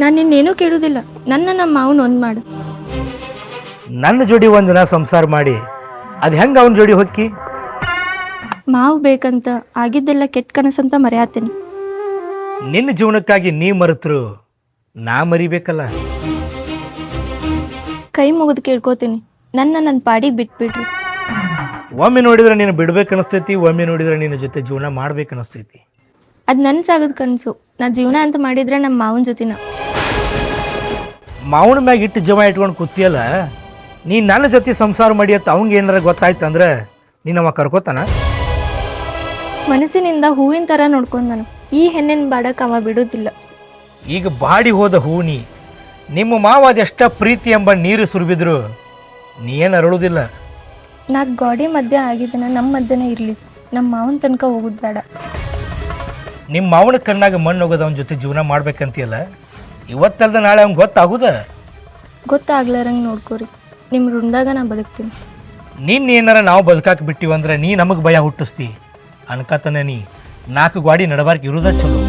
ನಾನು ನಿನ್ನೇನೂ ಕೇಳುವುದಿಲ್ಲ. ನಮ್ಮ ಮಾವನ್ ಒಂದು ಮಾಡು. ನನ್ನ ಜೋಡಿ ಒಂದಿನ ಸಂಸಾರ ಮಾಡಿ ಅದು ಹೆಂಗೆ ಅವನ ಜೋಡಿ ಹೊಕ್ಕಿ? ಮಾವು ಬೇಕಂತ ಆಗಿದ್ದೆಲ್ಲ ಕೆಟ್ಟ ಕನಸಂತ ಮರೆಯಾತೀನಿ. ನಿನ್ನ ಜೀವನಕ್ಕಾಗಿ ನೀ ಮರೆತರು ನಾ ಮರಿಬೇಕಲ್ಲ. ಕೈ ಮುಗಿದು ಕೇಳ್ಕೋತೀನಿ, ನನ್ನ ಪಾಡಿಗೆ ಬಿಟ್ಬಿಡ್ರಿ. ಒಮ್ಮೆ ನೋಡಿದ್ರೆ ನೀನು ಬಿಡ್ಬೇಕನ್ನಿಸ್ತೈತಿ, ಒಮ್ಮೆ ನೋಡಿದ್ರೆ ನಿನ್ನ ಜೊತೆ ಜೀವನ ಮಾಡ್ಬೇಕನ್ನಿಸ್ತೈತಿ. ಅದು ನನ್ನ ಸಾಗದ ಕನಸು. ನಾ ಜೀವನ ಅಂತ ಮಾಡಿದ್ರೆ ನಮ್ಮ ಮಾವನ ಜೊತೆನ. ಮಾವನ ಮ್ಯಾಗ ಇಟ್ಟು ಜಮ ಇಟ್ಕೊಂಡು ಕೂತಿಯಲ್ಲ, ನೀ ನನ್ನ ಜೊತೆ ಸಂಸಾರ ಮಾಡಿ ಅಂತ ಅವಂಗೆ ಏನಾರ ಗೊತ್ತಾಯ್ತು ಅಂದ್ರೆ ನೀನವ ಕರ್ಕೋತಾನ? ಮನಸ್ಸಿನಿಂದ ಹೂವಿನ ಥರ ನೋಡ್ಕೊಂಡು ನಾನು ಈ ಹೆಣ್ಣಿನ ಬಾಡಕ್ಕೆ ಅವ ಬಿಡೋದಿಲ್ಲ. ಈಗ ಬಾಡಿ ಹೋದ ಹೂನಿ ನಿಮ್ಮ ಮಾವ ಅದೆಷ್ಟ ಪ್ರೀತಿ ಎಂಬ ನೀರು ಸುರಿಬಿದ್ರು ನೀ ಏನು ಅರಳುವುದಿಲ್ಲ. ನಾ ಗಾಡಿ ಮಧ್ಯೆ ಆಗಿದ್ದನ ನಮ್ಮ ಮಧ್ಯನೇ ಇರಲಿ, ನಮ್ಮ ಮಾವನ ತನಕ ಹೋಗೋದು ಬೇಡ. ನಿಮ್ಮ ಮಾವನ ಕಣ್ಣಾಗ ಮಣ್ಣು ಹೋಗೋದು ಅವನ ಜೊತೆ ಜೀವನ ಮಾಡ್ಬೇಕಂತೀಯಲ್ಲ, ಇವತ್ತಲ್ದ ನಾಳೆ ಅವ್ನು ಗೊತ್ತಾಗುದ? ಗೊತ್ತಾಗ್ಲಾರಂಗೆ ನೋಡ್ಕೋರಿ, ನಿಮ್ಮ ಋಣದಾಗ ನಾ ಬದುಕ್ತೀನಿ. ನಿನ್ನ ಏನಾರ ನಾವು ಬದುಕಾಕ ಬಿಟ್ಟಿವಂದ್ರೆ ನೀ ನಮಗೆ ಭಯ ಹುಟ್ಟಿಸ್ತಿ ಅನ್ಕತನ. ನೀ 4 ಗಾಡಿ ನಡಬಾರ್ಕ ಇರುದ ಚಲೋ.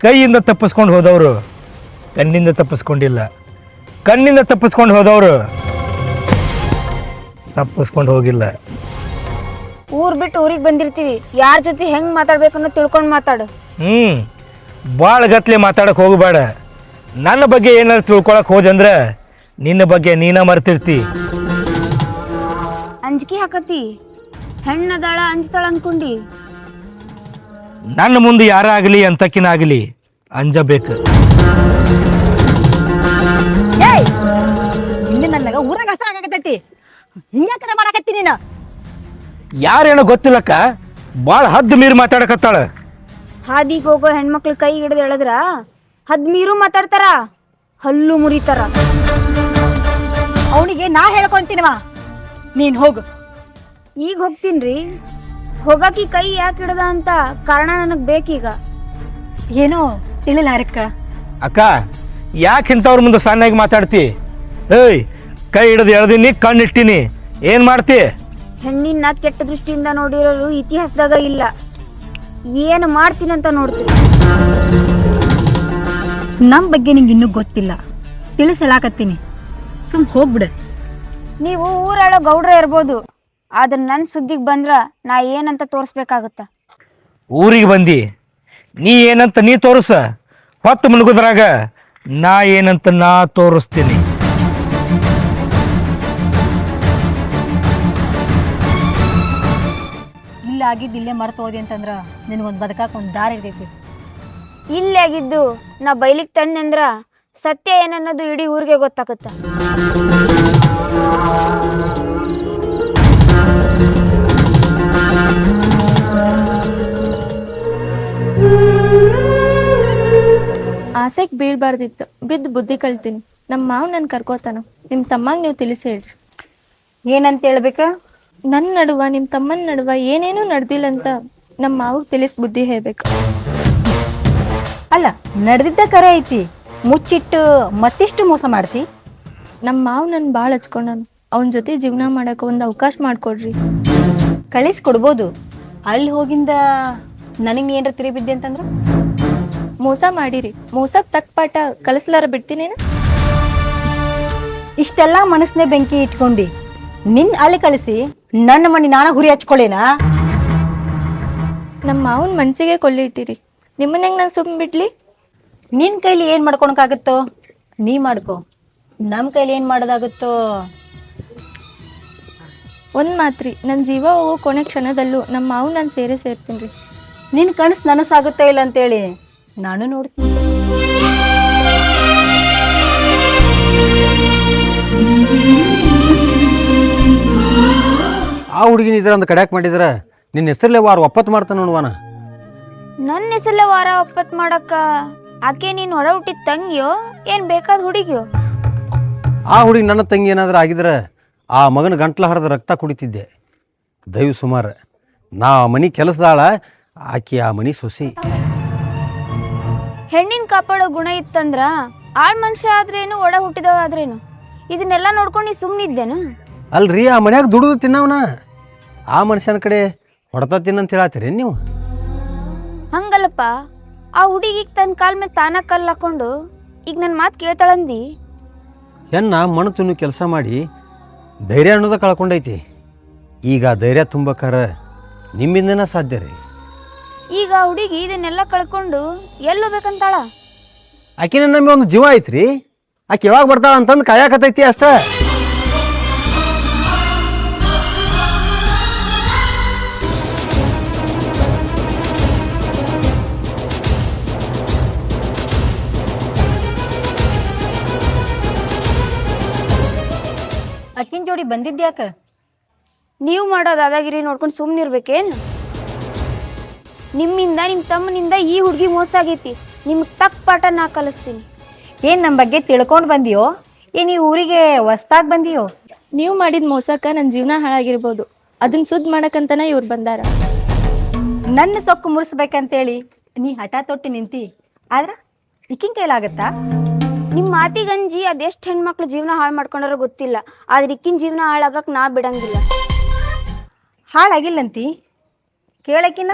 ಕೈಯಿಂದ ತಪ್ಪಿಸ್ಕೊಂಡು ಹೋದವರು ಕಣ್ಣಿಂದ ತಪ್ಪಿಸ್ಕೊಂಡಿಲ್ಲ, ಕಣ್ಣಿಂದ ತಪ್ಪಿಸ್ಕೊಂಡು ಹೋದವರು ತಪ್ಪಿಸ್ಕೊಂಡು ಹೋಗಿಲ್ಲ. ಊರ್ ಬಿಟ್ಟು ಊರಿಗೆ ಬಂದಿರ್ತೀವಿ, ಯಾರ ಜೊತೆ ಹೆಂಗ್ ಮಾತಾಡ್ಬೇಕನ್ನೋ ತಿಳ್ಕೊಂಡು ಮಾತಾಡು. ಭಾಳ ಗತ್ಲೆ ಮಾತಾಡಕ್ಕೆ ಹೋಗಬೇಡ. ನನ್ನ ಬಗ್ಗೆ ಏನಾದ್ರು ತಿಳ್ಕೊಳಕ್ ಹೋದಂದ್ರೆ ನಿನ್ನ ಬಗ್ಗೆ ನೀನ ಮರ್ತಿರ್ತಿ. ಅಂಜಿಕೆ ಹಾಕತಿ, ಹೆಣ್ಣದಾಳ ಅಂಜ್ತಾಳ ಅನ್ಕೊಂಡಿ. ನನ್ನ ಮುಂದೆ ಯಾರಾಗಲಿ ಅಂತಕಿನಾಗಲಿ ಅಂಜಬೇಕು. ನನಗ ಊರಾಗ ಹಸ ಆಗತೈತಿ, ಹಿಂಗ್ಯಾಕರ ಮಾಡಾಕತ್ತಿ ನೀನು? ಯಾರೇನೋ ಗೊತ್ತಿಲ್ಲಕ್ಕ, ಭಾಳ ಹದ್ದು ಮೀರಿ ಮಾತಾಡಕತ್ತಾಳ. ಹಾದಿಗೆ ಹೋಗೋ ಹೆಣ್ಮಕ್ಳು ಕೈ ಹಿಡಿದು ಎಳದ್ರ ಹದ್ಮೀರು ಮಾತಾಡ್ತಾರ, ಹಲ್ಲು ಮುರಿತಾರ. ಅವನಿಗೆ ನಾ ಹೇಳ್ಕೊಂತೀನವ, ನೀನ್ ಹೋಗು. ಈಗ ಹೋಗ್ತೀನ್ರಿ. ಹೋಗಾಕಿ ಕೈ ಯಾಕೆ ಹಿಡ್ದ ಅಂತ ಕಾರಣ ನನಗ್ ಬೇಕೀಗ. ಏನೋ ತಿಳಿಲ್ಲ ಹರಕ್ಕ. ಅಕ್ಕ, ಯಾಕೆ ಇಂಥವ್ರ ಮುಂದೆ ಸಣ್ಣಾಗಿ ಮಾತಾಡ್ತಿ? ಏಯ್, ಕೈ ಹಿಡಿದು ಎಳ್ದೀನಿ, ಕಣ್ಣಿಟ್ಟಿನಿ, ಏನ್ ಮಾಡ್ತಿ? ಹೆಣ್ಣಿನ ಕೆಟ್ಟ ದೃಷ್ಟಿಯಿಂದ ನೋಡಿರೋರು ಇತಿಹಾಸದಾಗ ಇಲ್ಲ. ಏನು ಮಾಡ್ತೀನಂತ ನೋಡ್ತೀನಿ. ನಮ್ ಬಗ್ಗೆ ನಿಂಗೆ ಇನ್ನೂ ಗೊತ್ತಿಲ್ಲ, ತಿಳಿಸ್ ಹೇಳಾಕತ್ತೀನಿ, ಸುಮ್ ಹೋಗ್ಬಿಡ. ನೀವು ಊರಾಳೋ ಗೌಡ್ರ ಇರ್ಬೋದು, ಆದ್ರೆ ನನ್ನ ಸುದ್ದಿಗೆ ಬಂದ್ರ ನಾ ಏನಂತ ತೋರಿಸ್ಬೇಕಾಗತ್ತ. ಊರಿಗೆ ಬಂದಿ, ನೀ ಏನಂತ ನೀ ತೋರಿಸ. ಹೊತ್ತು ಮುಳುಗುದ್ರಾಗ ನಾ ಏನಂತ ನಾ ತೋರಿಸ್ತೀನಿ. ಇಲ್ಲ ಆಗಿದ್ದು ಇಲ್ಲೇ ಮರ್ತು ಹೋದಿ ಅಂತಂದ್ರ ನಿನಗೊಂದು ಬದುಕಾಕ ಒಂದು ದಾರಿ ಇರ್ತೈತಿ. ಇಲ್ಲೇ ಆಗಿದ್ದು ನಾ ಬೈಲಿಕ್ ತನ್ನೆ ಅಂದ್ರ ಸತ್ಯ ಏನನ್ನೋದು ಇಡೀ ಊರಿಗೆ ಗೊತ್ತಾಗತ್ತ. ಆಸೆಗೆ ಬೀಳ್ಬಾರ್ದಿತ್ತು, ಬಿದ್ದು ಬುದ್ಧಿ ಕಳ್ತೀನಿ. ನಮ್ಮ ಮಾವು ನನ್ನ ಕರ್ಕೋತಾನ. ನಿಮ್ಮ ತಮ್ಮಂಗ ನೀವು ತಿಳಿಸಿ ಹೇಳ್ರಿ. ಏನಂತ ಹೇಳ್ಬೇಕ? ನನ್ನ ನಡುವ ನಿಮ್ಮ ತಮ್ಮನ ನಡುವ ಏನೇನೂ ನಡೆದಿಲ್ಲ ಅಂತ ನಮ್ಮ ಮಾವು ತಿಳಿಸಿ ಬುದ್ಧಿ ಹೇಳ್ಬೇಕು. ಅಲ್ಲ, ನಡೆದಿದ್ದ ಕರೆ ಐತಿ, ಮುಚ್ಚಿಟ್ಟು ಮತ್ತಿಷ್ಟು ಮೋಸ ಮಾಡ್ತಿ. ನಮ್ಮ ಮಾವು ನನ್ನ ಭಾಳ ಹಚ್ಕೊಂಡನು. ಅವನ ಜೊತೆ ಜೀವನ ಮಾಡಕ್ಕೆ ಒಂದು ಅವಕಾಶ ಮಾಡಿಕೊಡ್ರಿ. ಕಳಿಸ್ಕೊಡ್ಬೋದು. ಅಲ್ಲಿ ಹೋಗಿಂದ ನನಗೆ ಏನ್ರ ತಿರುಬಿದ್ದೆ ಅಂತಂದ್ರ? ಮೋಸ ಮಾಡಿರಿ, ಮೋಸಕ್ಕೆ ತಕ್ಕ ಪಾಠ ಕಲಿಸ್ಲಾರ ಬಿಡ್ತೀನೇನು? ಇಷ್ಟೆಲ್ಲ ಮನಸ್ಸನ್ನೇ ಬೆಂಕಿ ಇಟ್ಕೊಂಡಿ ನಿನ್ ಅಲ್ಲಿ ಕಳಿಸಿ ನನ್ನ ಮನೆ ನಾನು ಹುರಿ ಹಚ್ಕೊಳ್ಳೇನಾ? ನಮ್ಮ ಮಾವನ ಮನಸ್ಸಿಗೆ ಕೊಲ್ಲಿ ಇಟ್ಟಿರಿ. ನಿಮ್ಮನ್ನ ಹೆಂಗೆ ನಾನು ಸುಮ್ಮನೆ ಬಿಡ್ಲಿ? ನಿನ್ ಕೈಲಿ ಏನ್ ಮಾಡ್ಕೊಳಕಾಗುತ್ತೋ ನೀ ಮಾಡ್ಕೊ, ನಮ್ಮ ಕೈಲಿ ಏನ್ ಮಾಡೋದಾಗುತ್ತೋ. ಒಂದು ಮಾತ್ರಿ, ನನ್ನ ಜೀವ ಹೋಗೋ ಕೊನೆ ಕ್ಷಣದಲ್ಲೂ ನಮ್ಮ ಮಾವು ನಾನು ಸೇರ್ತೀನಿ ರೀ. ನಿನ್ ಕನಸು ನನಸಾಗುತ್ತೋ ಇಲ್ಲ ಅಂತೇಳಿ ನಾನು ನೋಡ್ತೀನಿ. ಆ ಹುಡುಗಿನ ಇದ್ರ ಒಂದು ಕಡ್ಯಾಕ್ ಮಾಡಿದ್ರ ನಿನ್ನ ಹೆಸರಲ್ಲೇ ವಾರ ಒಪ್ಪತ್ತು ಮಾಡ್ತಾನೆ ನೋಡುವನ. ನನ್ನ ಹೆಸರಲ್ಲೇ ವಾರ ಒಪ್ಪತ್ ಮಾಡಕ್ಕ ಆಕೆ ನೀನ್ ಹೊರ ಹುಟ್ಟಿದ ತಂಗಿಯೋ ಏನ್ ಬೇಕಾದ ಹುಡುಗಿಯೋ? ಆ ಹುಡುಗಿ ನನ್ನ ತಂಗಿ ಏನಾದರೂ ಆಗಿದ್ರೆ ಆ ಮಗನ ಗಂಟ್ಲ ಹರಿದ ರಕ್ತ ಕುಡಿತಿದ್ದೆ. ದೈವ ಸುಮಾರು ನಾ ಆ ಮನೆ ಕೆಲಸದಾಳ, ಆಕಿ ಆ ಮನೆ ಸೊಸಿ. ಹೆಣ್ಣಿನ ಕಾಪಾಡೋ ಗುಣ ಇತ್ತಂದ್ರ ಆಳ್ ಮನುಷ್ಯ ಆದ್ರೇನು ಒಡ ಹುಟ್ಟಿದವ ಆದ್ರೇನು ಇದನ್ನೆಲ್ಲ ನೋಡ್ಕೊಂಡು ನೀ ಸುಮ್ಮನಿದ್ದೇನು? ಅಲ್ರಿ ಆ ಮನ್ಯಾಗ ದುಡಿದು ತಿನ್ನವನ, ಆ ಮನುಷ್ಯನ ಕಡೆ ಹೊಡೆತ ತಿನ್ನಂತ ಹೇಳತ್ತೀರಿ ನೀವು? ಹಂಗಲ್ಲಪ್ಪ, ಆ ಹುಡುಗಿಗೆ ತನ್ನ ಕಾಲ ಮೇಲೆ ತಾನ ಕಲ್ಲು ಹಾಕೊಂಡು ಈಗ ನನ್ನ ಮಾತು ಕೇಳ್ತಾಳಂದಿ. ಹೆಣ್ಣ ಮಣ್ಣು ತಿನ್ನು ಕೆಲಸ ಮಾಡಿ ಧೈರ್ಯ ಅನ್ನೋದ ಕಳ್ಕೊಂಡೈತಿ. ಈಗ ಧೈರ್ಯ ತುಂಬಕ್ಕಾರ ನಿಮ್ಮಿಂದನ ಸಾಧ್ಯ ರೀ. ಈಗ ಆ ಹುಡುಗಿ ಇದನ್ನೆಲ್ಲ ಕಳ್ಕೊಂಡು ಎಲ್ಲೋಗ್ಬೇಕಂತಾಳ? ಆಕಿನ ನಮಗೆ ಒಂದು ಜೀವ ಐತ್ರಿ, ಆಕೆ ಯಾವಾಗ ಬರ್ತಾಳ ಅಂತಂದು ಕಾಯಕತ್ತೈತಿ ಅಷ್ಟ. ಅಕ್ಕಿನ ಜೋಡಿ ಬಂದಿದ್ಯಾಕ? ನೀವು ಮಾಡೋ ದಾದಾಗಿರಿ ನೋಡ್ಕೊಂಡು ಸುಮ್ಮನಿರ್ಬೇಕೇನು? ನಿಮ್ಮಿಂದ ನಿಮ್ಮ ತಮ್ಮನಿಂದ ಈ ಹುಡುಗಿ ಮೋಸ ಆಗೈತಿ. ನಿಮ್ಗೆ ತಕ್ಕ ಪಾಠ ನಾ ಕಲಿಸ್ತೀನಿ. ಏನ್ ನಮ್ಮ ಬಗ್ಗೆ ತಿಳ್ಕೊಂಡು ಬಂದಿಯೋ ಏನ್ ಈ ಊರಿಗೆ ಹೊಸ್ದಾಗ್ ಬಂದಿಯೋ? ನೀವು ಮಾಡಿದ ಮೋಸಕ್ಕ ನನ್ನ ಜೀವನ ಹಾಳಾಗಿರ್ಬೋದು, ಅದನ್ನ ಸುದ್ದಿ ಮಾಡಕ್ಕಂತನ ಇವ್ರು ಬಂದಾರ. ನನ್ನ ಸೊಕ್ಕು ಮುರಿಸ್ಬೇಕಂತೇಳಿ ನೀ ಹಠ ತೊಟ್ಟು ನಿಂತಿ, ಆದ್ರ ಇಕ್ಕಿನ ಕೈಲಾಗತ್ತಾ? ನಿಮ್ಮ ಮಾತಿಗಂಜಿ ಅದೆಷ್ಟು ಹೆಣ್ಮಕ್ಳು ಜೀವನ ಹಾಳು ಮಾಡ್ಕೊಂಡಾರೋ ಗೊತ್ತಿಲ್ಲ, ಆದ್ರೆ ಇಕ್ಕಿನ ಜೀವನ ಹಾಳಾಗಕ್ಕೆ ನಾ ಬಿಡಂಗಿಲ್ಲ. ಹಾಳಾಗಿಲ್ಲಂತಿ ಕೇಳಕಿನ?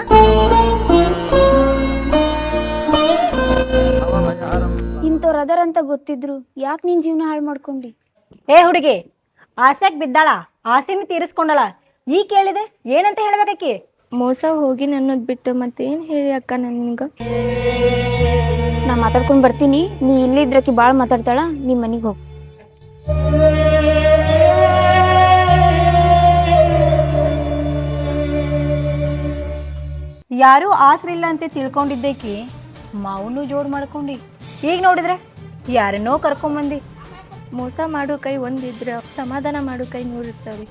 ಇಂಥವ್ರು ಅದರಂತ ಗೊತ್ತಿದ್ರು ಯಾಕೆ ನಿನ್ ಜೀವನ ಹಾಳು ಮಾಡ್ಕೊಂಡಿ? ಏ ಹುಡುಗಿ, ಆಸೆಗ್ ಬಿದ್ದಾಳ, ಆಸೆನ ತೀರಿಸ್ಕೊಂಡಳ. ಈ ಕೇಳಿದೆ ಏನಂತ ಹೇಳ್ಬೇಕಿ? ಮೋಸ ಹೋಗಿ ನನ್ನದ್ ಬಿಟ್ಟು ಮತ್ತೇನು ಹೇಳಿ ಅಕ್ಕ ನಾನು ನಿನ್ಗೆ? ನಾ ಮಾತಾಡ್ಕೊಂಡು ಬರ್ತೀನಿ, ನೀ ಇಲ್ಲಿದ್ರಕಿ ಭಾಳ ಮಾತಾಡ್ತಾಳ, ನಿಮ್ಮ ಮನೆಗೆ ಹೋಗು. ಯಾರೂ ಆಸರಿಲ್ಲ ಅಂತ ತಿಳ್ಕೊಂಡಿದ್ದೇಕಿ ಮಾವನು ಜೋಡ್ ಮಾಡ್ಕೊಂಡಿ. ಈಗ ನೋಡಿದ್ರೆ ಯಾರನ್ನೋ ಕರ್ಕೊಂಬಂದಿ. ಮೋಸ ಮಾಡೋ ಕೈ ಒಂದಿದ್ರ ಸಮಾಧಾನ ಮಾಡೋ ಕೈ ನೂರಿರ್ತಾವೆ.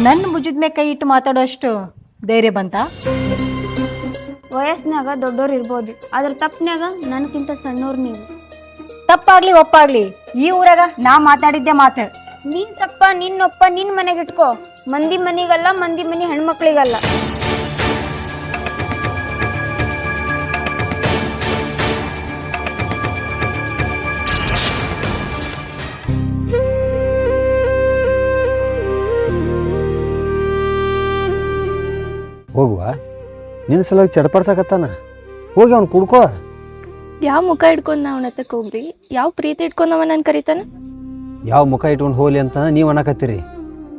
ನನ್ನ ಭುಜದ ಮೇಲೆ ಕೈ ಇಟ್ಟು ಮಾತಾಡೋಷ್ಟು ಧೈರ್ಯ ಬಂತ? ವಯಸ್ಸಿನಾಗ ದೊಡ್ಡೋರು ಇರ್ಬೋದು, ಅದ್ರ ತಪ್ಪನ್ಯಾಗ ನನಗಿಂತ ಸಣ್ಣವ್ರು ನೀವು. ತಪ್ಪಾಗ್ಲಿ ಒಪ್ಪಾಗ್ಲಿ ಈ ಊರಾಗ ನಾ ಮಾತಾಡಿದ್ದೆ ಮಾತು. ನಿನ್ ತಪ್ಪ ನಿನ್ನೊಪ್ಪ ನಿನ್ ಮನೆಗೆ ಇಟ್ಕೋ, ಮಂದಿ ಮನಿಗಲ್ಲ, ಮಂದಿ ಮನಿ ಹೆಣ್ಮಕ್ಳಿಗಲ್ಲ. ಹೋಗುವ, ನಿನ್ನ ಸಲುವಾಗಿ ಚಡಪಡ್ಸಕತ್ತಾನ, ಹೋಗಿ ಅವ್ನು ಕುಡ್ಕೋ. ಯಾವ ಮುಖ ಇಟ್ಕೊಂಡು ನಾವು ನತ್ತಕ್ಕೆ ಹೋಗ್ರಿ? ಯಾವ ಪ್ರೀತಿ ಇಟ್ಕೊಂಡು ಅವ ನಾನು ಕರಿತಾನ? ಯಾವ ಮುಖ ಇಟ್ಕೊಂಡು ಹೋಗ್ಲಿ ಅಂತ ನೀವು ಅನ್ನಕತ್ತೀರಿ,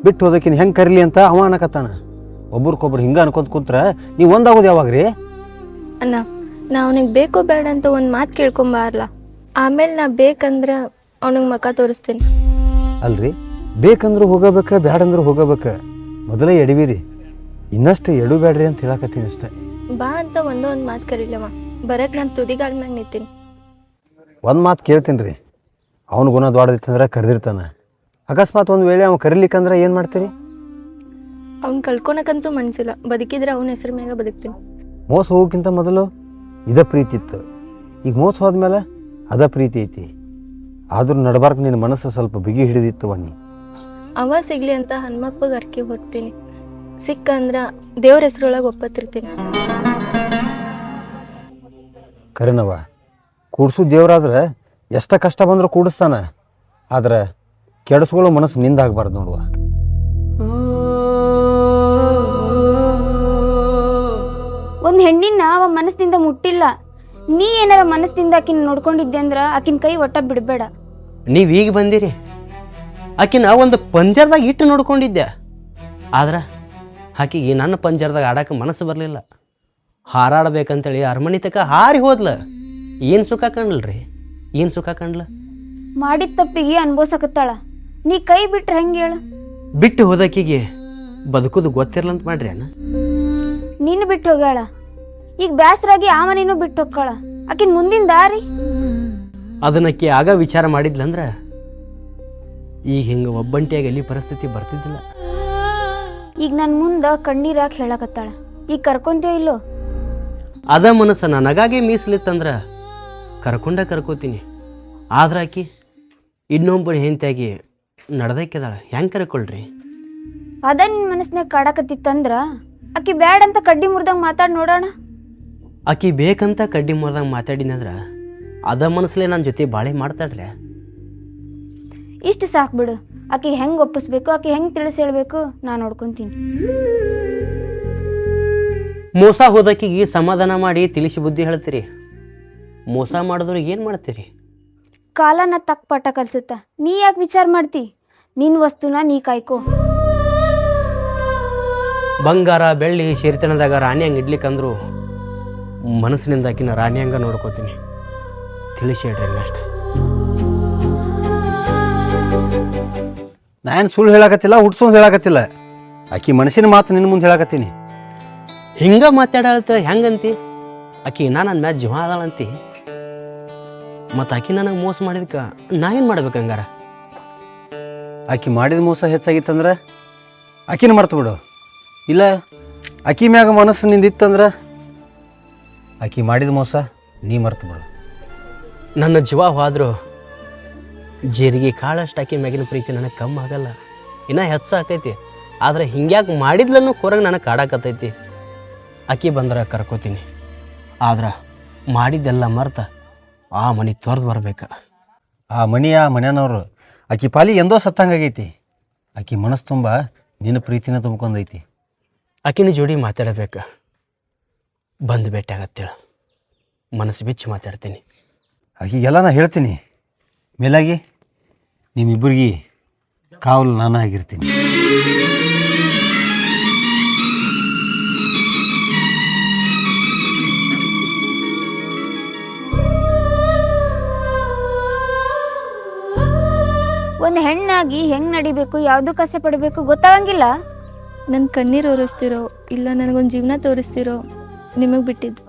ಬಿಟ್ಟು ಹೋದಕ್ಕಿನ ಹೆಂಗೆ ಕರೀಲಿ ಅಂತ ಅವ ಅನ್ನಕತ್ತಾನ. ಒಬ್ರಿಗೊಬ್ರು ಹಿಂಗೆ ಅನ್ಕೊಂತ ಕೂತ್ರ ನೀವು ಒಂದಾಗೋದು ಯಾವಾಗ್ರಿ? ಅಣ್ಣ, ನಾ ಅವನಿಗೆ ಬೇಕೋ ಬೇಡ ಅಂತ ಒಂದು ಮಾತು ಕೇಳ್ಕೊಂಬಾರಲ್ಲ, ಆಮೇಲೆ ನಾ ಬೇಕಂದ್ರೆ ಅವನಿಗೆ ಮುಖ ತೋರಿಸ್ತೀನಿ. ಅಲ್ರಿ, ಬೇಕಂದ್ರೂ ಹೋಗಬೇಕ, ಬ್ಯಾಡಂದ್ರೂ ಹೋಗಬೇಕ, ಮೊದಲೇ ಎಡವಿರಿ. ಇನ್ನಷ್ಟು ಎಡು ಬ್ಯಾಡ್ರಿ ಅಂತ ಹೇಳಕತ್ತೀನಿ ಅಷ್ಟೆ. ಬಾ ಅಂತ ಒಂದು ಮಾತು ಕರೀಲವ, ಬರಕ್ಕೆ ನಾನು ತುದಿಗಾಲ ಮ್ಯಾಗ ನಿಂತೀನಿ. ಒಂದು ಮಾತು ಕೇಳ್ತೀನಿ ರೀ, ಅವ್ನ ಗುಣ ದೊಡ್ಡದಿತ್ತಂದ್ರೆ ಕರೆದಿರ್ತಾನೆ. ಅಕಸ್ಮಾತ್ ಒಂದು ವೇಳೆ ಅವ್ನು ಕರೀಲಿಕ್ಕಂದ್ರೆ ಏನು ಮಾಡ್ತೀರಿ? ಅವ್ನು ಕಳ್ಕೊಳಕಂತೂ ಮನಸ್ಸಿಲ್ಲ, ಬದುಕಿದ್ರೆ ಅವನ ಹೆಸರು ಮ್ಯಾಗ ಬದುಕ್ತೀನಿ. ಮೋಸ ಹೋಗೋಕ್ಕಿಂತ ಮೊದಲು ಇದ ಪ್ರೀತಿ ಇತ್ತು, ಈಗ ಮೋಸ ಹೋದ್ಮೇಲೆ ಅದ ಪ್ರೀತಿ ಐತಿ. ಆದ್ರೂ ನಡಬಾರ್ಕ ನಿನ್ನ ಮನಸ್ಸು ಸ್ವಲ್ಪ ಬಿಗಿ ಹಿಡಿದಿತ್ತು ಬನ್ನಿ. ಅವ ಸಿಗ್ಲಿ ಅಂತ ಹನುಮಪ್ಪಗೆ ಅರ್ಕಿ ಹೊರ್ತೀನಿ, ಸಿಕ್ಕಂದ್ರ ದೇವ್ರ ಹೆಸ್ರೊಳಗೆ ಒಪ್ಪತ್ತಿರ್ತೀನಿ. ಕರೆನವ, ಕೂಡ್ಸು ದೇವ್ರಾದ್ರೆ ಎಷ್ಟ ಕಷ್ಟ ಬಂದರೂ ಕೂಡಿಸ್ತಾನ, ಆದ್ರೆ ಕೆಡಿಸ್ಕೊಳ್ಳೋ ಮನಸ್ಸು ನಿಂದಾಗಬಾರ್ದು ನೋಡುವ. ಒಂದು ಹೆಣ್ಣಿನ ಅವ ಮನಸ್ಸಿನಿಂದ ಮುಟ್ಟಿಲ್ಲ, ನೀ ಏನಾರ ಮನಸ್ಸಿನಿಂದ ಆಕಿನ ನೋಡ್ಕೊಂಡಿದ್ದೆ ಅಂದ್ರ ಆಕಿನ ಕೈ ಒಟ್ಟ ಬಿಡಬೇಡ. ನೀವು ಈಗ ಬಂದಿರಿ, ಆಕಿನ ಒಂದು ಪಂಜರದಾಗ ಇಟ್ಟು ನೋಡ್ಕೊಂಡಿದ್ದೆ, ಆದ್ರೆ ಆಕಿಗೆ ನನ್ನ ಪಂಜರದಾಗ ಆಡಕ್ಕೆ ಮನಸ್ಸು ಬರಲಿಲ್ಲ. ಹಾರಾಡ್ಬೇಕಂತೇಳಿ ಅರಮನೆ ತಕ ಹಾರಿ ಹೋದ್ಲ. ಏನು ಸುಖ ಕಂಡ್ಲ್ರಿ? ಏನು ಸುಖ ಕಂಡ್ಲ? ಮಾಡಿದ ತಪ್ಪಿಗೆ ಅನ್ಭವಿಸಕತ್ತಾಳ, ನೀ ಕೈ ಬಿಟ್ರೆ ಹೆಂಗೆ ಹೇಳ? ಬಿಟ್ಟು ಹೋದಕ್ಕಿಗೆ ಬದುಕೋದು ಗೊತ್ತಿರ್ಲಂತ ಮಾಡ್ರಿ ಅಣ್ಣ. ನೀನು ಬಿಟ್ಟು ಹೋಗ್ಯಾಳ, ಈಗ ಬ್ಯಾಸರಾಗಿ ಆ ಮನೇನು ಬಿಟ್ಟು ಹೋಗ್ಕಾಳ. ಆಕಿನ ಮುಂದಿನ ದಾರಿ ಅದನ್ನಕ್ಕೆ ಆಗ ವಿಚಾರ ಮಾಡಿದ್ಲಂದ್ರೆ ಈಗ ಹಿಂಗೆ ಒಬ್ಬಂಟಿಯಾಗಿ ಎಲ್ಲಿ ಪರಿಸ್ಥಿತಿ ಬರ್ತಿದ್ದಿಲ್ಲ. ಈಗ ನನ್ನ ಮುಂದೆ ಕಣ್ಣೀರಾಗಿ ಹೇಳಕತ್ತಾಳ. ಈಗ ಕರ್ಕೊಂತೀವೋ ಇಲ್ಲೋ? ಅದ ಮನಸ್ಸು ನನಗಾಗೆ ಮೀಸಲಿತ್ತಂದ್ರೆ ಕರ್ಕೋತೀನಿ. ಆದ್ರೆ ಆಕಿ ಇನ್ನೊಬ್ಬರು ಹೆಂಡತಿಯಾಗಿ ನಡೆದಕ್ಕಿದಾಳ, ಹೆಂಗೆ ಕರ್ಕೊಳ್ರಿ? ಅದ ನಿನ್ನ ಮನಸ್ಸಿನಾಗ ಕಾಡಕತ್ತಿತ್ತಂದ್ರ ಆಕಿ ಬ್ಯಾಡ್ ಅಂತ ಕಡ್ಡಿ ಮುರಿದಂಗೆ ಮಾತಾಡಿ ನೋಡೋಣ. ಆಕಿ ಬೇಕಂತ ಕಡ್ಡಿ ಮುರಿದಂಗೆ ಮಾತಾಡಿನಂದ್ರೆ ಅದ ಮನಸ್ಸಲ್ಲೇ ನನ್ನ ಜೊತೆ ಬಾಳೆ ಮಾಡ್ತಾಳ್ರಿ. ಇಷ್ಟು ಸಾಕು ಬಿಡು. ಆಕಿಗೆ ಹೆಂಗೆ ಒಪ್ಪಿಸ್ಬೇಕು, ಆಕೆ ಹೆಂಗೆ ತಿಳಿಸಿ ಹೇಳ್ಬೇಕು ನಾನು ನೋಡ್ಕೊತೀನಿ. ಮೋಸ ಹೋದಕ್ಕಿಗೆ ಸಮಾಧಾನ ಮಾಡಿ ತಿಳಿಸಿ ಬುದ್ಧಿ ಹೇಳ್ತೀರಿ, ಮೋಸ ಮಾಡಿದವ್ರಿಗೆ ಏನು ಮಾಡ್ತೀರಿ? ಕಾಲನ ತಕ್ಕ ಪಾಠ ಕಲ್ಸುತ್ತ. ನೀ ಯಾಕೆ ವಿಚಾರ ಮಾಡ್ತಿ? ನಿನ್ನ ವಸ್ತುನ ನೀ ಕಾಯ್ಕೋ. ಬಂಗಾರ ಬೆಳ್ಳಿ ಸಿರಿತನದಾಗ ರಾಣಿ ಹಂಗೆ ಇಡ್ಲಿಕ್ಕಂದ್ರು ಮನಸ್ಸಿನಿಂದ ಆಕಿನ ರಾಣಿ ಹಂಗೆ ನೋಡ್ಕೋತೀನಿ. ತಿಳಿಸಿ ಹೇಳ್ರಿ ಅಷ್ಟೆ. ನಾನು ಸುಳ್ಳು ಹೇಳಕತ್ತಿಲ್ಲ, ಹುಡ್ಸೋದು ಹೇಳಕತ್ತಿಲ್ಲ. ಆಕಿ ಮನಸ್ಸಿನ ಮಾತು ನಿನ್ನ ಮುಂದೆ ಹೇಳಕತ್ತೀನಿ. ಹಿಂಗೆ ಮಾತಾಡತ್ತ ಹೆಂಗಂತಿ? ಆಕಿ ನನ್ನ ಮ್ಯಾಚ್ ಜೀವ ಅದಾಳಂತಿ. ಮತ್ತು ಆಕಿ ನನಗೆ ಮೋಸ ಮಾಡಿದ್ಕೆ ನಾ ಏನು ಮಾಡ್ಬೇಕು ಹಂಗಾರ? ಆಕಿ ಮಾಡಿದ ಮೋಸ ಹೆಚ್ಚಾಗಿತ್ತಂದ್ರೆ ಆಕಿನ ಮರ್ತು ಬಿಡು. ಇಲ್ಲ ಆಕಿ ಮ್ಯಾಗ ಮನಸ್ಸು ನಿಂದಿತ್ತಂದ್ರೆ ಆಕಿ ಮಾಡಿದ ಮೋಸ ನೀ ಮರ್ತು ಬಿಡು. ನನ್ನ ಜೀವ ಹೋದ್ರು ಜೀರಿಗೆ ಕಾಳಷ್ಟು ಆಕಿ ಮ್ಯಾಗಿನ ಪ್ರೀತಿ ನನಗೆ ಕಮ್ಮಿ ಆಗಲ್ಲ, ಇನ್ನೂ ಹೆಚ್ಚಾಕೈತಿ. ಆದ್ರೆ ಹಿಂಗ್ಯಾಕೆ ಮಾಡಿದ್ಲನ್ನು ಹೊರಗೆ ನನಗೆ ಕಾಡಾಕತ್ತೈತಿ. ಆಕಿ ಬಂದ್ರೆ ಕರ್ಕೋತೀನಿ, ಆದ್ರೆ ಮಾಡಿದ್ದೆಲ್ಲ ಮರ್ತ ಆ ಮನೆ ತೊರೆದು ಬರ್ಬೇಕು. ಆ ಮನೆಯವರು ಆಕಿ ಪಾಲಿ ಎಂದೋ ಸತ್ತಂಗಾಗೈತಿ. ಆಕಿ ಮನಸ್ಸು ತುಂಬ ನಿನ್ನ ಪ್ರೀತಿನ ತುಂಬ್ಕೊಂಡೈತಿ. ಆಕಿನ ಜೋಡಿ ಮಾತಾಡಬೇಕು. ಬಂದು ಭೇಟಿ ಆಗತ್ತೇಳು, ಮನಸ್ಸು ಬಿಚ್ಚಿ ಮಾತಾಡ್ತೀನಿ. ಆಕಿಗೆಲ್ಲ ನಾ ಹೇಳ್ತೀನಿ. ಮೇಲಾಗಿ ನಿಮ್ಮಿಬ್ಬರಿಗೆ ಕಾವಲು ನಾನು ಆಗಿರ್ತೀನಿ. ಒಂದು ಹೆಣ್ಣಾಗಿ ಹೆಂಗೆ ನಡಿಬೇಕು, ಯಾವುದಕ್ಕೆ ಆಸೆ ಪಡಬೇಕು ಗೊತ್ತಾಗಂಗಿಲ್ಲ. ನನ್ನ ಕಣ್ಣೀರು ಒರೆಸ್ತಿರೋ ಇಲ್ಲ ನನಗೊಂದು ಜೀವನ ತೋರಿಸ್ತಿರೋ ನಿಮಗೆ ಬಿಟ್ಟಿದ್ದು.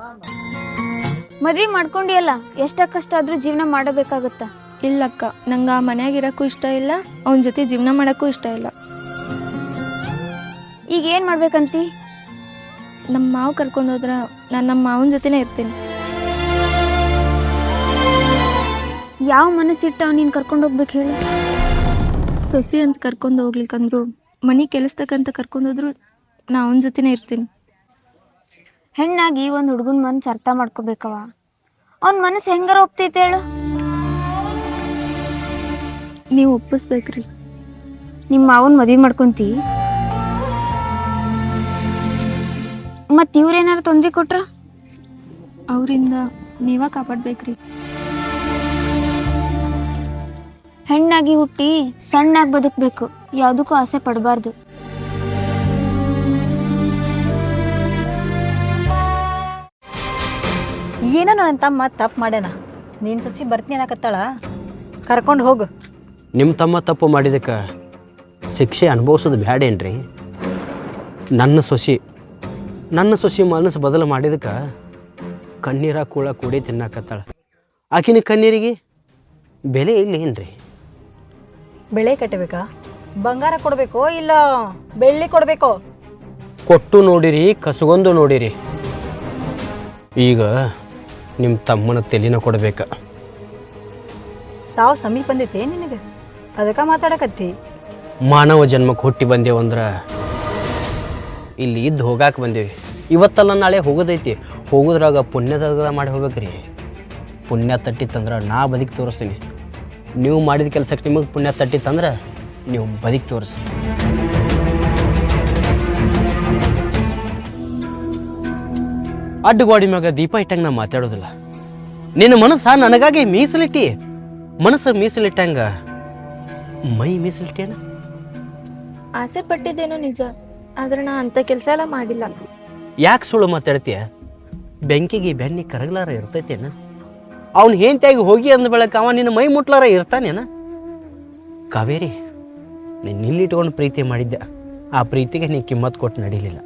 ಮದ್ವೆ ಮಾಡ್ಕೊಂಡಿಯಲ್ಲ, ಎಷ್ಟಕ್ಕಷ್ಟ ಆದರೂ ಜೀವನ ಮಾಡಬೇಕಾಗತ್ತ. ಇಲ್ಲಕ್ಕ, ನಂಗೆ ಆ ಮನ್ಯಾಗಿರೋಕ್ಕೂ ಇಷ್ಟ ಇಲ್ಲ, ಅವನ ಜೊತೆ ಜೀವನ ಮಾಡೋಕ್ಕೂ ಇಷ್ಟ ಇಲ್ಲ. ಈಗ ಏನು ಮಾಡ್ಬೇಕಂತಿ? ನಮ್ಮ ಮಾವು ಕರ್ಕೊಂಡು ಹೋದ್ರೆ ನಾನು ನಮ್ಮ ಮಾವನ ಜೊತೆನೇ ಇರ್ತೀನಿ. ಯಾವ ಮನಸ್ಸಿಟ್ಟು ಅವ್ನು ನೀನು ಕರ್ಕೊಂಡು ಹೋಗ್ಬೇಕು ಹೇಳು? ಸೊಸಿ ಅಂತ ಕರ್ಕೊಂಡು ಹೋಗ್ಲಿಕ್ಕಂದ್ರು, ಮನೆ ಕೆಲಸಕ್ಕಂತ ಕರ್ಕೊಂಡೋದ್ರು ನಾ ಅವನ ಜೊತೆನೇ ಇರ್ತೀನಿ. ಹೆಣ್ಣಾಗಿ ಒಂದು ಹುಡುಗನ ಮನಸ್ಸು ಅರ್ಥ ಮಾಡ್ಕೋಬೇಕವ. ಅವ್ನ ಮನಸ್ಸು ಹೆಂಗಾರ ಒಪ್ತೈತೆ ಹೇಳು? ನೀವು ಒಪ್ಪಿಸ್ಬೇಕ್ರಿ. ನಿಮ್ಮ ಮಾವನ ಮದುವೆ ಮಾಡ್ಕೊಂತಿ, ಮತ್ತು ಇವ್ರೇನಾರು ತೊಂದರೆ ಕೊಟ್ರ ಅವರಿಂದ ನೀವ ಕಾಪಾಡ್ಬೇಕ್ರಿ. ಹೆಣ್ಣಾಗಿ ಹುಟ್ಟಿ ಸಣ್ಣಾಗಿ ಬದುಕಬೇಕು, ಯಾವುದಕ್ಕೂ ಆಸೆ ಪಡಬಾರ್ದು. ಏನೋ ನನ್ನ ತಮ್ಮ ತಪ್ಪು ಮಾಡ್ಯಾನ, ನೀನು ಸಸಿ ಬರ್ತೀನಿ ಅನ್ನಕತ್ತಾಳ, ಕರ್ಕೊಂಡು ಹೋಗು. ನಿಮ್ಮ ತಮ್ಮ ತಪ್ಪು ಮಾಡಿದಕ್ಕೆ ಶಿಕ್ಷೆ ಅನುಭವಿಸೋದು ಬ್ಯಾಡೇನ್ರಿ? ನನ್ನ ಸೊಸಿ ಮನಸ್ಸು ಬದಲು ಮಾಡಿದಕ್ಕೆ ಕಣ್ಣೀರ ಕೂಳ ಕೂಡಿ ತಿನ್ನಕತ್ತಾಳ. ಆಕಿನ ಕಣ್ಣೀರಿಗೆ ಬೆಲೆ ಇಲ್ಲ ಏನ್ರಿ? ಬೆಳೆ ಕಟ್ಟಬೇಕಾ? ಬಂಗಾರ ಕೊಡಬೇಕೋ ಇಲ್ಲ ಬೆಳ್ಳಿ ಕೊಡಬೇಕೋ? ಕೊಟ್ಟು ನೋಡಿರಿ, ಕಸಗೊಂದು ನೋಡಿರಿ. ಈಗ ನಿಮ್ಮ ತಮ್ಮನ ತೆಲಿನ ಕೊಡ್ಬೇಕು. ಸಾವು ಸಮೀಪ ಬಂದೈತೆ ನಿನಗೆ, ಅದಕ್ಕೆ ಮಾತಾಡಕತ್ತಿ. ಮಾನವ ಜನ್ಮಕ್ಕೆ ಹುಟ್ಟಿ ಬಂದೇವಂದ್ರೆ ಇಲ್ಲಿ ಇದ್ದು ಹೋಗಾಕೆ ಬಂದೇವಿ. ಇವತ್ತಲ್ಲ ನಾಳೆ ಹೋಗೋದೈತಿ. ಹೋಗೋದ್ರಾಗ ಪುಣ್ಯದ ಮಾಡಿ ಹೋಗ್ಬೇಕ್ರಿ. ಪುಣ್ಯ ತಟ್ಟಿತ್ತಂದ್ರೆ ನಾ ಬದುಕಿ ತೋರಿಸ್ತೀನಿ. ನೀವು ಮಾಡಿದ ಕೆಲಸಕ್ಕೆ ನಿಮಗೆ ಪುಣ್ಯ ತಟ್ಟಿತ್ತಂದ್ರೆ ನೀವು ಬದುಕಿ ತೋರಿಸ್ರಿ. ಅಡ್ಡಗೋಡಿ ಮ್ಯಾಗ ದೀಪ ಇಟ್ಟಂಗೆ ನಾ ಮಾತಾಡೋದಿಲ್ಲ. ನಿನ್ನ ಮನಸ್ಸ ನನಗಾಗಿ ಮೀಸಲಿಟ್ಟಿ, ಮನಸ್ಸು ಮೀಸಲಿಟ್ಟಂಗ ಮೈ ಮೀಸಲಿಟ್ಟೇನ? ಆಸೆ ಪಟ್ಟಿದ್ದೇನೋ ನಿಜ, ಆದ್ರೆ ನಾ ಅಂಥ ಕೆಲಸ ಎಲ್ಲ ಮಾಡಿಲ್ಲ. ಯಾಕೆ ಸುಳ್ಳು ಮಾತಾಡ್ತೀಯ? ಬೆಂಕಿಗೆ ಬೆನ್ನಿ ಕರಗಲಾರ ಇರ್ತೈತೇನ? ಅವ್ನು ಹೆಂಡತಿಯಾಗಿ ಹೋಗಿ ಅಂದ ಬೆಳಕ ಅವ ನಿನ್ನ ಮೈ ಮುಟ್ಲಾರ ಇರ್ತಾನೇನ? ಕಾವೇರಿ, ನೀನು ಇಲ್ಲಿಟ್ಕೊಂಡು ಪ್ರೀತಿ ಮಾಡಿದ್ದೆ, ಆ ಪ್ರೀತಿಗೆ ನೀನು ಕಿಮ್ಮತ್ತು ಕೊಟ್ಟು ನಡೀಲಿಲ್ಲ.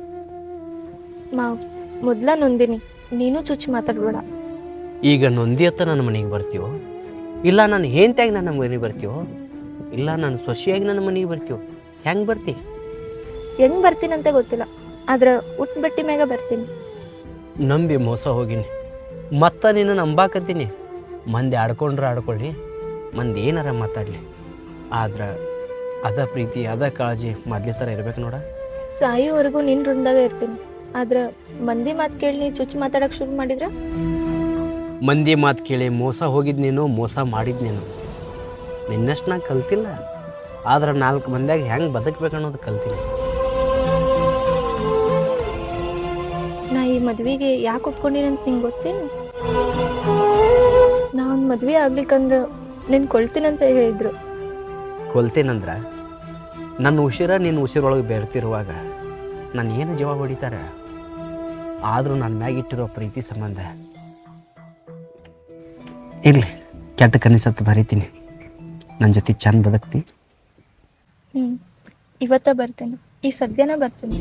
ಮಾವ್, ಮೊದ್ಲ ನೊಂದಿನಿ, ನೀನು ಚುಚ್ಚಿ ಮಾತಾಡ್ಬೇಡ. ಈಗ ನೊಂದಿ ಅತ್ತ ನನ್ನ ಮನೆಗೆ ಬರ್ತೀವೋ ಇಲ್ಲ ನಾನು ಹೆಂಡತಿಯಾಗಿ ನನ್ನ ಮನೆಗೆ ಬರ್ತೀವೋ ಇಲ್ಲ ನಾನು ಸೊಸೆಯಾಗಿ ನನ್ನ ಮನೆಗೆ ಬರ್ತೀವಿ, ಹೆಂಗೆ ಬರ್ತಿ? ಹೆಂಗೆ ಬರ್ತೀನಂತ ಗೊತ್ತಿಲ್ಲ, ಆದ್ರೆ ಉಟ್ ಬಟ್ಟಿ ಮ್ಯಾಗ ಬರ್ತೀನಿ. ನಂಬಿ ಮೋಸ ಹೋಗಿನಿ, ಮತ್ತೆ ನಿನ್ನ ನಂಬಾಕತ್ತೀನಿ. ಮಂದಿ ಆಡ್ಕೊಂಡ್ರೆ ಆಡ್ಕೊಳ್ಳಿ, ಮಂದಿ ಏನಾರ ಮಾತಾಡಲಿ, ಆದ್ರೆ ಅದ ಪ್ರೀತಿ ಅದ ಕಾಳಜಿ ಮೊದಲೇ ಥರ ಇರ್ಬೇಕು ನೋಡ. ಸಾಯೋವರೆಗೂ ನಿನ್ನ ರುಂಡಾಗ ಇರ್ತೀನಿ, ಆದ್ರೆ ಮಂದಿ ಮಾತು ಕೇಳಿ ಚುಚ್ಚು ಮಾತಾಡೋಕೆ ಶುರು ಮಾಡಿದ್ರೆ ಮಂದಿ ಮಾತು ಕೇಳಿ ಮೋಸ ಹೋಗಿದ್ದು ನೀನು, ಮೋಸ ಮಾಡಿದ್ದು ನೀನು. ನಿನ್ನಷ್ಟು ನಾನು ಕಲ್ತಿಲ್ಲ, ಆದ್ರೆ 4 ಮಂದಿಯಾಗ ಹೆಂಗೆ ಬದುಕಬೇಕು ಅನ್ನೋದು ಕಲ್ತೀನಿ. ನಾ ಈ ಮದ್ವೆಗೆ ಯಾಕೆ ಒಪ್ಕೊಂಡಿನಂತ ನಿಂಗೆ ಗೊತ್ತೇನು? ನಾ ಒಂದು ಮದ್ವೆ ಆಗ್ಲಿಕ್ಕಂದ್ರೆ ನಿನ್ನ ಕೊಳ್ತೀನಂತ ಹೇಳಿದ್ರು. ಕೊಲ್ತೇನಂದ್ರೆ ನನ್ನ ಉಸಿರ ನಿನ್ನ ಉಸಿರೊಳಗೆ ಬೆರ್ತಿರುವಾಗ ನಾನು ಏನು ಜೀವ ಹೊಡಿತಾರೆ? ಆದರೂ ನನ್ನ ಮ್ಯಾಗಿಟ್ಟಿರೋ ಪ್ರೀತಿ ಸಂಬಂಧ ಇರಲಿ, ಕೆಟ್ಟ ಕನಸತ್ತು ಬರೀತೀನಿ, ನನ್ನ ಜೊತೆ ಚಂದ ಬದುಕ್ತಿ. ಇವತ್ತ ಬರ್ತೇನೆ, ಈ ಸದ್ಯನ ಬರ್ತೀನಿ.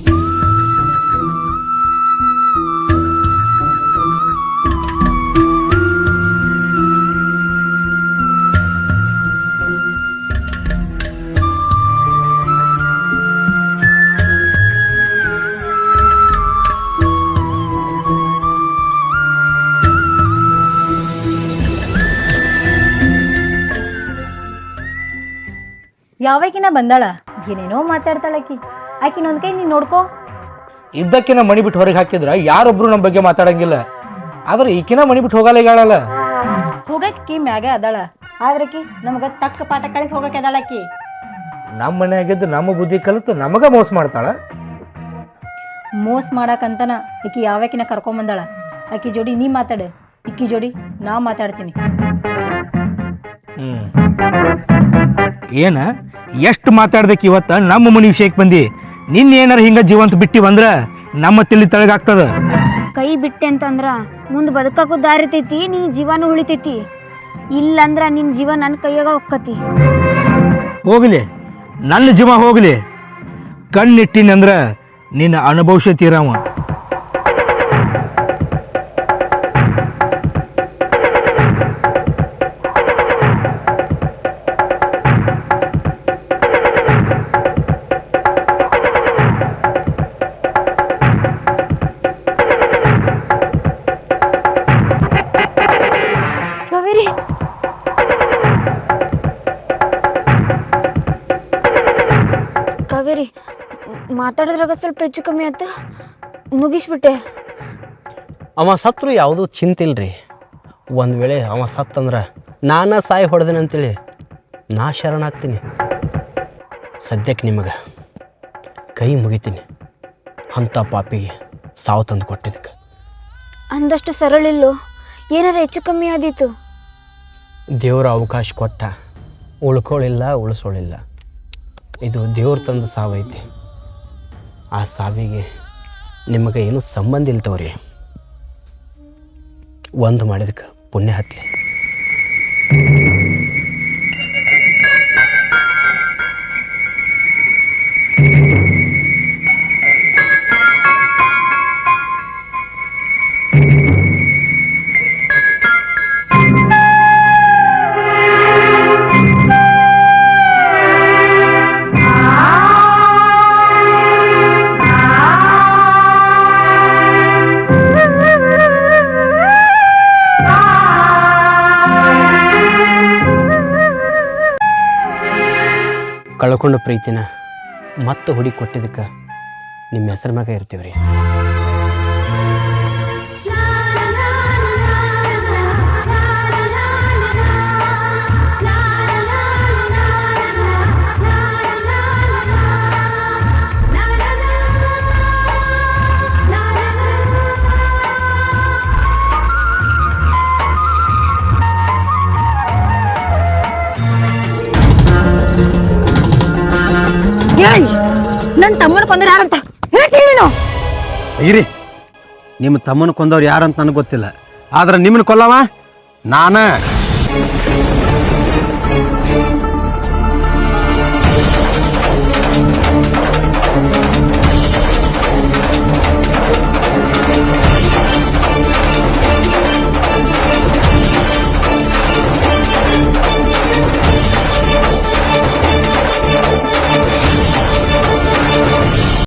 ಯಾವಾಗಿನ ಬಂದಾಳ, ಏನೇನೋ ಮಾತಾಡ್ತಾಳಕಿ. ಆಕಿನ ಒಂದು ಕೈ ನೀನು ನೋಡ್ಕೋ. ಇದ್ದಕ್ಕಿನ ಮಣಿ ಬಿಟ್ಟು ಹೊರಗೆ ಹಾಕಿದ್ರೆ ಯಾರೊಬ್ರು ನಮ್ಮ ಬಗ್ಗೆ ಮಾತಾಡಂಗಿಲ್ಲ, ಆದ್ರೆ ಈಕಿನ ಮಣಿ ಬಿಟ್ಟು ಹೋಗಲ್ಲ ಹೇಳಲ್ಲ. ಹೋಗಕ್ಕಿ ಮ್ಯಾಗ ಅದಾಳ, ಆದ್ರಕಿ ನಮ್ಗೆ ತಕ್ಕ ಪಾಠ ಕಳಿಸಿ ಹೋಗಕ್ಕೆ ಅದಾಳಕಿ. ನಮ್ಮ ಮನೆ ಆಗಿದ್ದು ನಮ್ಮ ಬುದ್ಧಿ ಕಲಿತು ನಮಗ ಮೋಸ ಮಾಡ್ತಾಳ. ಮೋಸ ಮಾಡಕ್ಕಂತನ ಆಕಿ ಯಾವಾಕಿನ ಕರ್ಕೊಂಬಂದಾಳ. ಆಕಿ ಜೋಡಿ ನೀ ಮಾತಾಡು, ಇಕ್ಕಿ ಜೋಡಿ ನಾ ಮಾತಾಡ್ತೀನಿ. ಏನ ಎಷ್ಟು ಮಾತಾಡ್ದಕ್ಕೆ ಇವತ್ತ ನಮ್ಮ ಮನೆ ವಿಷಯಕ್ಕೆ ಬಂದಿ. ನಿನ್ನ ಏನಾರ ಹಿಂಗ ಜೀವಂತ ಬಿಟ್ಟಿ ಬಂದ್ರ ನಮ್ಮ ತಿಳಿ ತಳಗಾಗ್ತದ. ಕೈ ಬಿಟ್ಟೆ ಅಂತಂದ್ರ ಮುಂದೆ ಬದುಕಕ್ಕೂ ದಾರಿ ಐತಿ, ನಿನ್ನ ಜೀವನ ಉಳಿತೈತಿ. ಇಲ್ಲಂದ್ರ ನಿನ್ನ ಜೀವ ನನ್ನ ಕೈಯಾಗ ಹೊಕ್ಕತಿ. ಹೋಗ್ಲಿ, ನನ್ನ ಜೀವ ಹೋಗ್ಲಿ, ಕಣ್ಣಿಟ್ಟಿನಂದ್ರ ನಿನ್ನ ಅನುಭವಿಸತೀರವ. ಕಾವೇರಿ, ಕಾವೇರಿ ಮಾತಾಡಿದ್ರಾಗ ಸ್ವಲ್ಪ ಹೆಚ್ಚು ಕಮ್ಮಿ ಆಯ್ತು, ಮುಗಿಸ್ಬಿಟ್ಟೆ. ಅವ ಸತ್ರು ಯಾವುದೂ ಚಿಂತಿಲ್ರಿ. ಒಂದು ವೇಳೆ ಅವ ಸತ್ತಂದ್ರೆ ನಾನಾ ಸಾಯಿ ಹೊಡೆದೇನಂತೇಳಿ ನಾ ಶರಣಾಗ್ತೀನಿ. ಸದ್ಯಕ್ಕೆ ನಿಮಗೆ ಕೈ ಮುಗಿತೀನಿ, ಅಂಥ ಪಾಪಿಗೆ ಸಾವು ತಂದು ಕೊಟ್ಟಿದ್ದಕ್ಕೆ. ಅಂದಷ್ಟು ಸರಳಿಲ್ಲೋ, ಏನಾರ ಹೆಚ್ಚು ಕಮ್ಮಿ ಆದೀತು. ದೇವರ ಅವಕಾಶ ಕೊಟ್ಟ, ಉಳ್ಕೊಳ್ಳಿಲ್ಲ ಉಳಿಸೋಳಿಲ್ಲ. ಇದು ದೇವ್ರ ತಂದು ಸಾವೈತಿ. ಆ ಸಾವಿಗೆ ನಿಮಗೆ ಏನೂ ಸಂಬಂಧ ಇಲ್ತವ್ರಿ. ಒಂದು ಮಾಡಿದಕ್ಕೆ ಪುಣ್ಯ ಹತ್ತಲಿ. ಕಳ್ಕೊಂಡು ಪ್ರೀತಿನ ಮತ್ತೆ ಹುಡಿ ಕೊಟ್ಟಿದ್ದಕ್ಕೆ ನಿಮ್ಮ ಹೆಸರು ಮ್ಯಾಗ ಇರ್ತೀವ್ರಿ. ನನ್ನ ತಮ್ಮನ ಕೊಂದ್ರೆ ಯಾರಂತ ಹೇಳ್ತೀನಿ ನೀನು. ಇರಿ, ನಿಮ್ಮ ತಮ್ಮನ ಕೊಂದವ್ರು ಯಾರಂತ ನನಗೆ ಗೊತ್ತಿಲ್ಲ, ಆದ್ರೆ ನಿಮ್ಮನ್ನ ಕೊಲ್ಲವ ನಾನ.